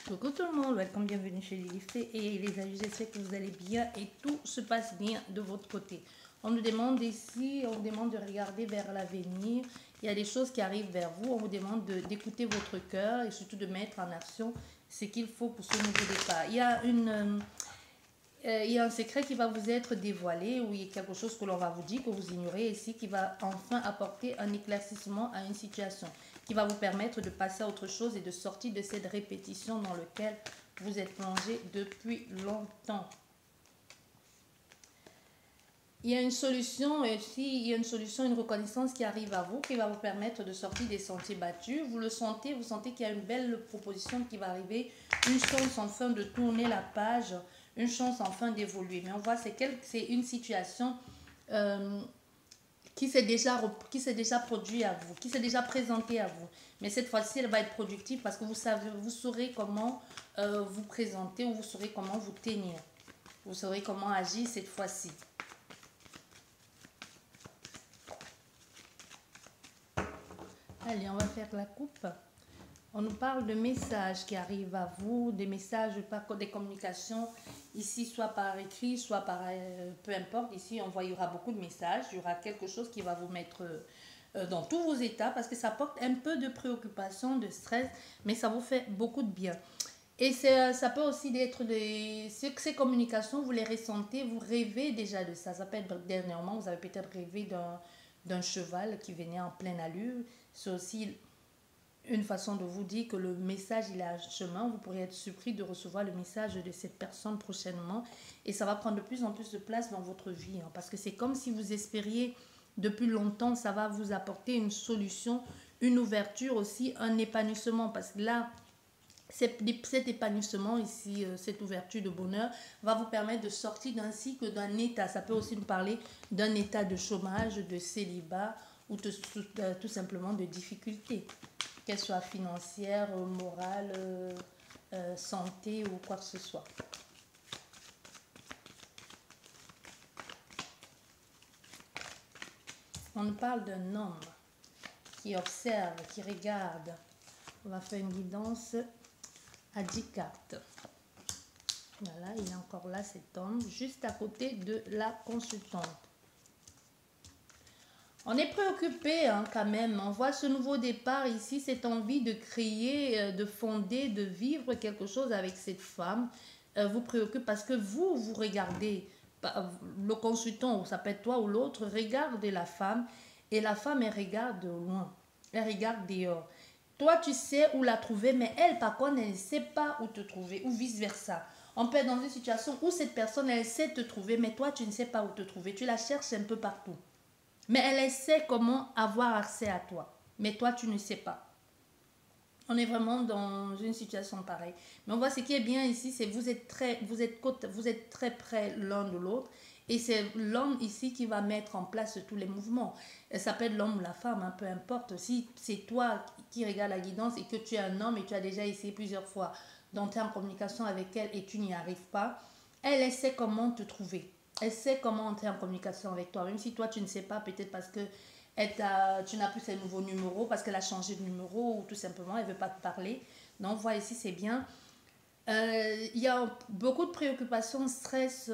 Coucou tout le monde, welcome, bienvenue chez Lilifté et les amis, j'espère que vous allez bien et tout se passe bien de votre côté. On nous demande ici, on vous demande de regarder vers l'avenir. Il y a des choses qui arrivent vers vous, on vous demande d'écouter votre cœur et surtout de mettre en action ce qu'il faut pour ce nouveau départ. Il y a un secret qui va vous être dévoilé ou il y a quelque chose que l'on va vous dire, que vous ignorez ici, qui va enfin apporter un éclaircissement à une situation, qui va vous permettre de passer à autre chose et de sortir de cette répétition dans laquelle vous êtes plongé depuis longtemps. Il y a une solution ici, il y a une solution, une reconnaissance qui arrive à vous, qui va vous permettre de sortir des sentiers battus. Vous le sentez, vous sentez qu'il y a une belle proposition qui va arriver, une chance enfin de tourner la page, une chance enfin d'évoluer. Mais on voit c'est une situation qui s'est déjà produite à vous, qui s'est déjà présentée à vous. Mais cette fois-ci, elle va être productive parce que vous saurez comment vous présenter ou vous saurez comment vous tenir. Vous saurez comment agir cette fois-ci. Allez, on va faire la coupe. On nous parle de messages qui arrivent à vous, des messages, des communications, ici, soit par écrit, soit par... peu importe, ici, on voit, il y aura beaucoup de messages, il y aura quelque chose qui va vous mettre dans tous vos états, parce que ça porte un peu de préoccupation, de stress, mais ça vous fait beaucoup de bien. Et ça peut aussi être ces communications, vous les ressentez, vous rêvez déjà de ça. Ça peut être dernièrement, vous avez peut-être rêvé d'un cheval qui venait en pleine allure. C'est aussi une façon de vous dire que le message il est à chemin. Vous pourrez être surpris de recevoir le message de cette personne prochainement et ça va prendre de plus en plus de place dans votre vie, hein, parce que c'est comme si vous espériez depuis longtemps. Ça va vous apporter une solution, une ouverture aussi, un épanouissement, parce que là cet épanouissement ici, cette ouverture de bonheur va vous permettre de sortir d'un cycle, d'un état. Ça peut aussi nous parler d'un état de chômage, de célibat ou tout simplement de difficulté, qu'elle soit financière, morale, santé ou quoi que ce soit. On nous parle d'un homme qui observe, qui regarde. On va faire une guidance à 10 cartes. Voilà, il est encore là cet homme, juste à côté de la consultante. On est préoccupé hein, quand même. On voit ce nouveau départ ici, cette envie de créer, de fonder, de vivre quelque chose avec cette femme vous préoccupe parce que vous regardez, le consultant, ou ça peut être toi ou l'autre, regarde la femme et la femme, elle regarde de loin. Elle regarde dehors. Toi, tu sais où la trouver, mais elle, par contre, elle ne sait pas où te trouver ou vice-versa. On peut être dans une situation où cette personne, elle sait te trouver, mais toi, tu ne sais pas où te trouver. Tu la cherches un peu partout. Mais elle sait comment avoir accès à toi. Mais toi, tu ne sais pas. On est vraiment dans une situation pareille. Mais on voit ce qui est bien ici, c'est vous êtes très près l'un de l'autre. Et c'est l'homme ici qui va mettre en place tous les mouvements. Ça peut être l'homme ou la femme, hein, peu importe. Si c'est toi qui regardes la guidance et que tu es un homme et tu as déjà essayé plusieurs fois d'entrer en communication avec elle et tu n'y arrives pas, elle sait comment te trouver. Elle sait comment entrer en communication avec toi. Même si toi, tu ne sais pas, peut-être parce que tu n'as plus ses nouveaux numéros, parce qu'elle a changé de numéro ou tout simplement, elle ne veut pas te parler. Donc, voilà, ici, c'est bien. Il y a beaucoup de préoccupations, stress,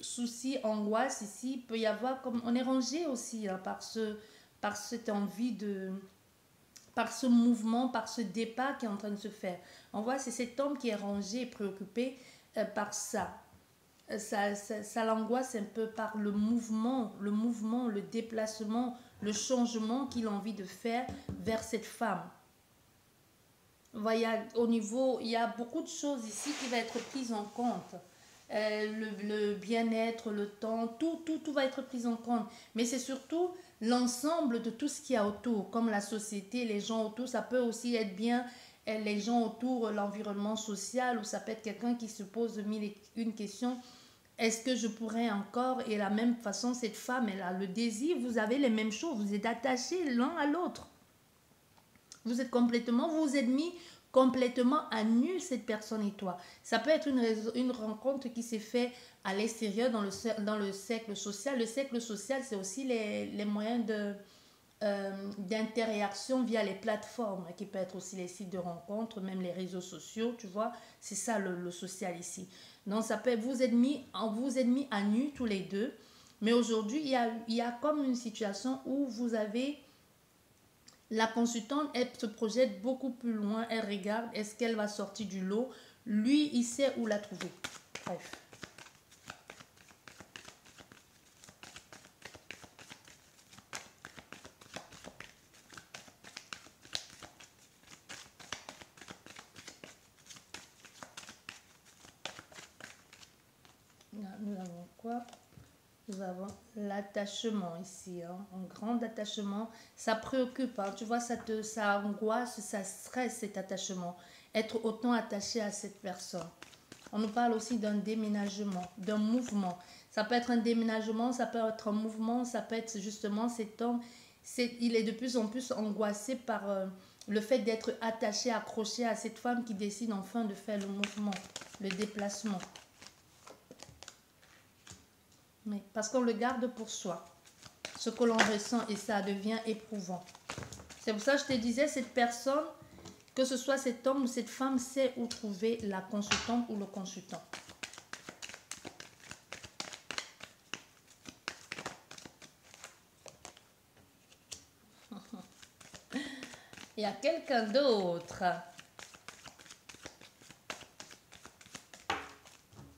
soucis, angoisse ici. Il peut y avoir, comme on est rangé aussi hein, par cette envie par ce mouvement, par ce départ qui est en train de se faire. On voit, c'est cet homme qui est rangé et préoccupé par ça. Ça l'angoisse un peu par le mouvement, le déplacement, le changement qu'il a envie de faire vers cette femme. Voilà, au niveau, il y a beaucoup de choses ici qui vont être prises en compte. Le bien-être, le temps, tout va être pris en compte. Mais c'est surtout l'ensemble de tout ce qu'il y a autour, comme la société, les gens autour. Ça peut aussi être bien les gens autour, l'environnement social, ou ça peut être quelqu'un qui se pose mille et une questions. Est-ce que je pourrais encore? Et de la même façon, cette femme, elle a le désir, vous avez les mêmes choses, vous êtes attachés l'un à l'autre. Vous vous êtes mis complètement à nu, cette personne et toi. Ça peut être une rencontre qui s'est faite à l'extérieur, dans le cercle social. Le cercle social, c'est aussi les moyens d'interaction via les plateformes, qui peut être aussi les sites de rencontres, même les réseaux sociaux, tu vois. C'est ça le social ici. Donc ça peut vous êtes mis à nu tous les deux, mais aujourd'hui il y a comme une situation où vous avez la consultante, elle se projette beaucoup plus loin, elle regarde, est-ce qu'elle va sortir du lot, lui il sait où la trouver. Bref. Là, nous avons quoi? Nous avons l'attachement ici, hein, un grand attachement. Ça préoccupe, hein, tu vois, ça angoisse, ça stresse cet attachement. Être autant attaché à cette personne. On nous parle aussi d'un déménagement, d'un mouvement. Ça peut être un déménagement, ça peut être un mouvement, ça peut être justement cet homme. Il est de plus en plus angoissé par le fait d'être attaché, accroché à cette femme qui décide enfin de faire le mouvement, le déplacement. Mais parce qu'on le garde pour soi, ce que l'on ressent, et ça devient éprouvant. C'est pour ça que je te disais, cette personne, que ce soit cet homme ou cette femme, sait où trouver la consultante ou le consultant. Il y a quelqu'un d'autre.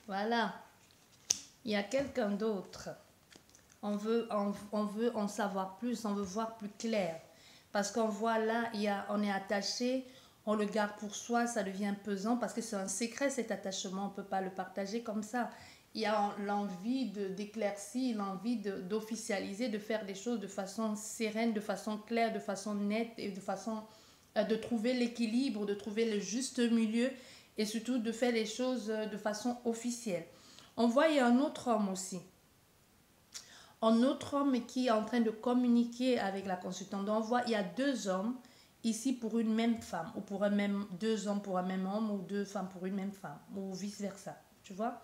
Voilà. Il y a quelqu'un d'autre. On veut en savoir plus, on veut voir plus clair. Parce qu'on voit là, on est attaché, on le garde pour soi, ça devient pesant parce que c'est un secret cet attachement, on ne peut pas le partager comme ça. Il y a l'envie d'éclaircir, l'envie d'officialiser, de faire des choses de façon sereine, de façon claire, de façon nette et de trouver l'équilibre, de trouver le juste milieu et surtout de faire les choses de façon officielle. On voit il y a un autre homme aussi. Un autre homme qui est en train de communiquer avec la consultante. Donc on voit il y a deux hommes ici pour une même femme, ou pour deux hommes pour un même homme, ou deux femmes pour une même femme, ou vice versa. Tu vois?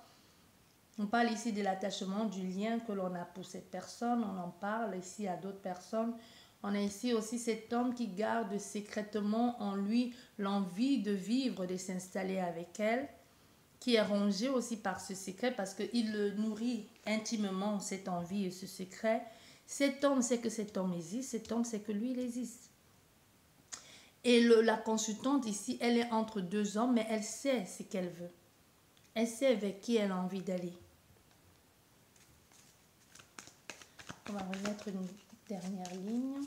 On parle ici de l'attachement, du lien que l'on a pour cette personne. On en parle ici à d'autres personnes. On a ici aussi cet homme qui garde secrètement en lui l'envie de vivre, de s'installer avec elle, qui est rongé aussi par ce secret parce qu'il le nourrit intimement, cette envie et ce secret. Cet homme sait que cet homme existe, cet homme sait que lui, il existe. Et la consultante ici, elle est entre deux hommes, mais elle sait ce qu'elle veut. Elle sait avec qui elle a envie d'aller. On va remettre une dernière ligne.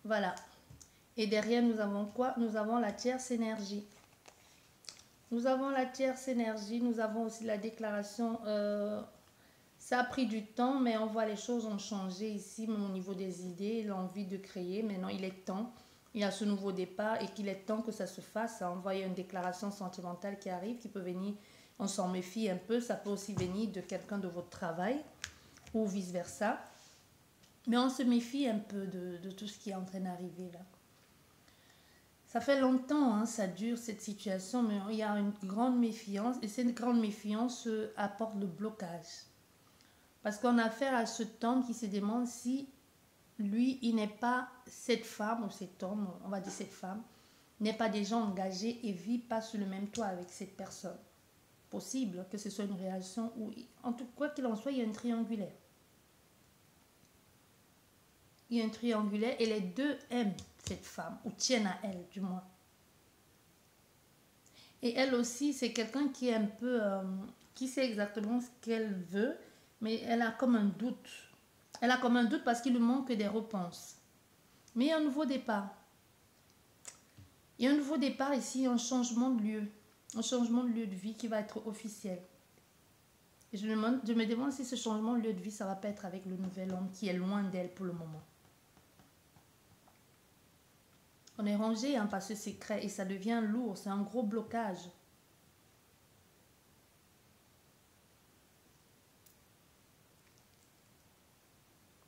Voilà. Et derrière, nous avons quoi? Nous avons la tierce énergie. Nous avons la tierce énergie. Nous avons aussi la déclaration. Ça a pris du temps, mais on voit les choses ont changé ici, même au niveau des idées, l'envie de créer. Maintenant, il est temps. Il y a ce nouveau départ et qu'il est temps que ça se fasse. On voit une déclaration sentimentale qui arrive, qui peut venir, on s'en méfie un peu. Ça peut aussi venir de quelqu'un de votre travail ou vice-versa. Mais on se méfie un peu de tout ce qui est en train d'arriver là. Ça fait longtemps, hein, ça dure cette situation, mais il y a une grande méfiance et cette grande méfiance apporte le blocage. Parce qu'on a affaire à cet homme qui se demande si lui, il n'est pas cette femme ou cet homme, on va dire cette femme, n'est pas déjà engagé et vit pas sur le même toit avec cette personne. Possible que ce soit une relation où, en tout cas qu'il en soit, il y a un triangulaire. Il y a un triangulaire et les deux aiment cette femme, ou tiennent à elle du moins. Et elle aussi, c'est quelqu'un qui est un peu, qui sait exactement ce qu'elle veut, mais elle a comme un doute. Elle a comme un doute parce qu'il lui manque des réponses. Mais il y a un nouveau départ. Il y a un nouveau départ ici, un changement de lieu. Un changement de lieu de vie qui va être officiel. Et je me demande si ce changement de lieu de vie, ça va pas être avec le nouvel homme qui est loin d'elle pour le moment. On est rangé par ce secret et ça devient lourd, c'est un gros blocage.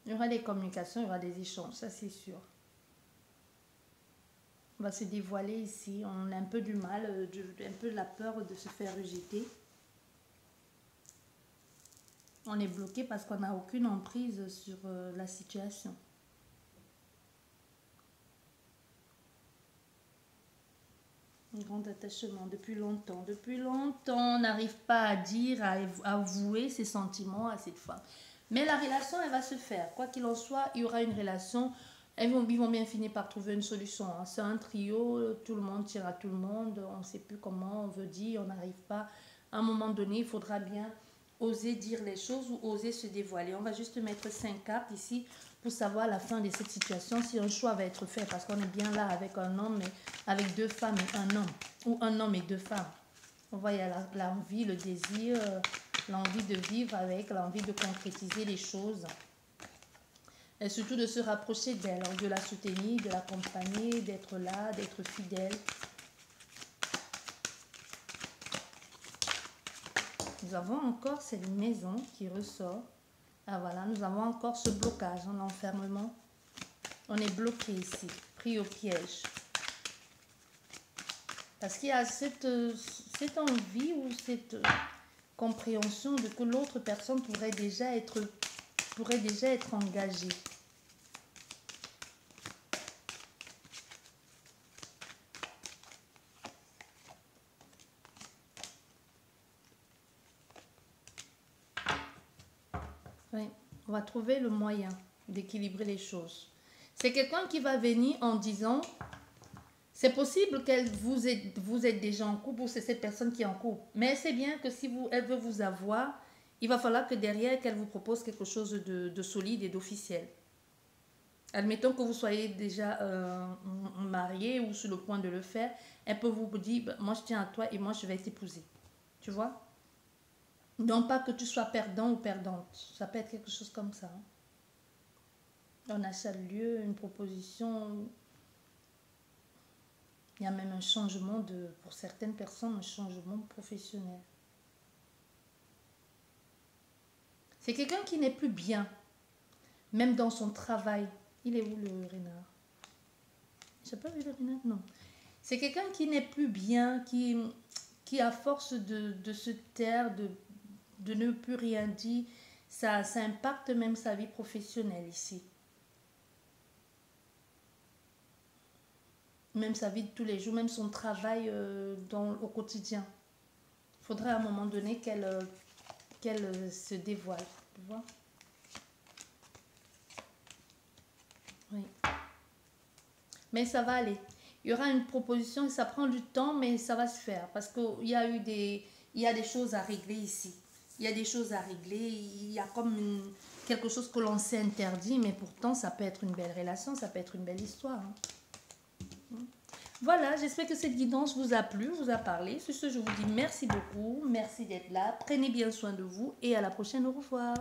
Il y aura des communications, il y aura des échanges, ça c'est sûr. On va se dévoiler ici. On a un peu du mal, un peu la peur de se faire rejeter. On est bloqué parce qu'on n'a aucune emprise sur la situation. Un grand attachement depuis longtemps. Depuis longtemps, on n'arrive pas à dire, à avouer ses sentiments à cette femme. Mais la relation, elle va se faire. Quoi qu'il en soit, il y aura une relation. Ils vont bien finir par trouver une solution. Hein. C'est un trio, tout le monde tire à tout le monde. On ne sait plus comment on veut dire, on n'arrive pas. À un moment donné, il faudra bien oser dire les choses ou oser se dévoiler. On va juste mettre 5 cartes ici pour savoir la fin de cette situation, si un choix va être fait, parce qu'on est bien là avec un homme, mais avec 2 femmes et un homme, ou un homme et 2 femmes. On voit, il y a l'envie, le désir, l'envie de vivre avec, l'envie de concrétiser les choses. Et surtout de se rapprocher d'elle, de la soutenir, de l'accompagner, d'être là, d'être fidèle. Nous avons encore cette maison qui ressort. Ah voilà, nous avons encore ce blocage, un enfermement. On est bloqué ici, pris au piège. Parce qu'il y a cette envie ou cette compréhension de que l'autre personne pourrait déjà être engagée. Oui, on va trouver le moyen d'équilibrer les choses. C'est quelqu'un qui va venir en disant, c'est possible qu'elle vous êtes déjà en couple ou c'est cette personne qui est en couple. Mais c'est bien que si elle veut vous avoir, il va falloir que derrière, qu'elle vous propose quelque chose de solide et d'officiel. Admettons que vous soyez déjà marié ou sur le point de le faire, elle peut vous dire, moi je tiens à toi et moi je vais t'épouser. Tu vois? Non pas que tu sois perdant ou perdante. Ça peut être quelque chose comme ça. Hein. On achat de lieu, une proposition. Il y a même un changement pour certaines personnes, un changement professionnel. C'est quelqu'un qui n'est plus bien, même dans son travail. Il est où le renard? J'ai pas vu le renard, non. C'est quelqu'un qui n'est plus bien, qui à force de se taire, de ne plus rien dire, ça impacte même sa vie professionnelle ici. Même sa vie de tous les jours, même son travail au quotidien. Il faudrait à un moment donné qu'elle se dévoile. Tu vois? Oui. Mais ça va aller. Il y aura une proposition et ça prend du temps, mais ça va se faire. Parce qu'il y a des choses à régler ici. Il y a des choses à régler. Il y a comme quelque chose que l'on s'est interdit, mais pourtant ça peut être une belle relation, ça peut être une belle histoire. Hein. Voilà, j'espère que cette guidance vous a plu, vous a parlé. Sur ce, je vous dis merci beaucoup. Merci d'être là. Prenez bien soin de vous et à la prochaine. Au revoir.